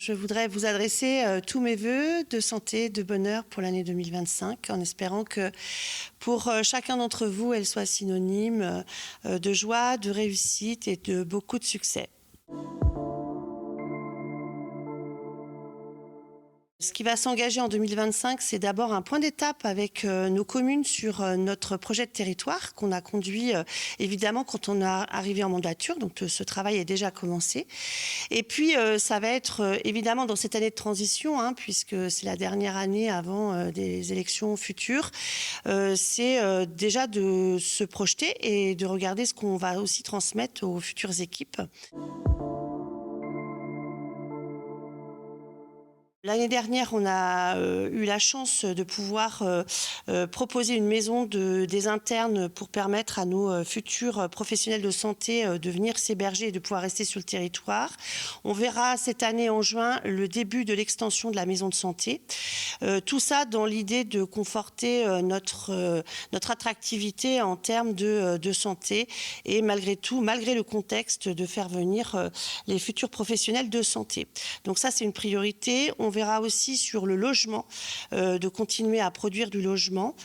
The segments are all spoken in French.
Je voudrais vous adresser tous mes vœux de santé, de bonheur pour l'année 2025, en espérant que pour chacun d'entre vous, elle soit synonyme de joie, de réussite et de beaucoup de succès. Ce qui va s'engager en 2025, c'est d'abord un point d'étape avec nos communes sur notre projet de territoire qu'on a conduit évidemment quand on est arrivé en mandature. Donc ce travail est déjà commencé. Et puis ça va être évidemment dans cette année de transition, puisque c'est la dernière année avant des élections futures, c'est déjà de se projeter et de regarder ce qu'on va aussi transmettre aux futures équipes. L'année dernière, on a eu la chance de pouvoir proposer une maison des internes pour permettre à nos futurs professionnels de santé de venir s'héberger et de pouvoir rester sur le territoire. On verra cette année en juin le début de l'extension de la maison de santé. Tout ça dans l'idée de conforter notre attractivité en termes de santé et malgré tout, malgré le contexte, de faire venir les futurs professionnels de santé. Donc ça, c'est une priorité. On verra aussi sur le logement, de continuer à produire du logement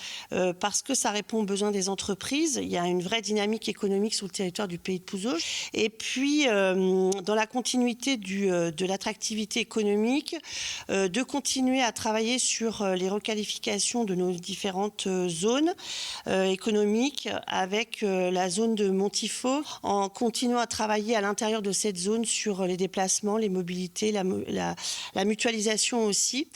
parce que ça répond aux besoins des entreprises. Il y a une vraie dynamique économique sur le territoire du pays de Pouzauges. Et puis, dans la continuité de l'attractivité économique, de continuer à travailler sur les requalifications de nos différentes zones économiques avec la zone de Montifaux, en continuant à travailler à l'intérieur de cette zone sur les déplacements, les mobilités, la mutualisation aussi.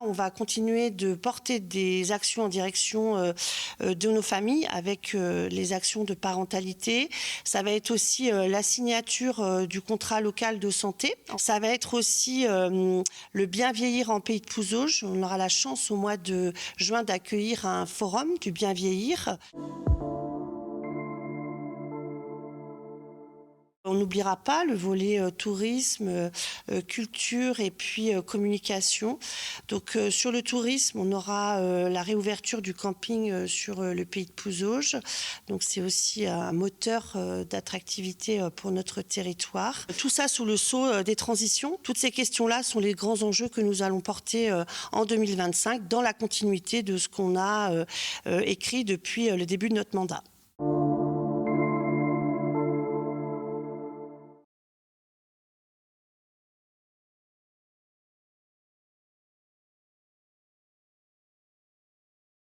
On va continuer de porter des actions en direction de nos familles avec les actions de parentalité. Ça va être aussi la signature du contrat local de santé. Ça va être aussi le bien vieillir en pays de Pouzauges. On aura la chance au mois de juin d'accueillir un forum du bien vieillir. On n'oubliera pas le volet tourisme, culture et puis communication. Donc sur le tourisme, on aura la réouverture du camping sur le pays de Pouzauges. Donc c'est aussi un moteur d'attractivité pour notre territoire. Tout ça sous le sceau des transitions. Toutes ces questions-là sont les grands enjeux que nous allons porter en 2025 dans la continuité de ce qu'on a écrit depuis le début de notre mandat.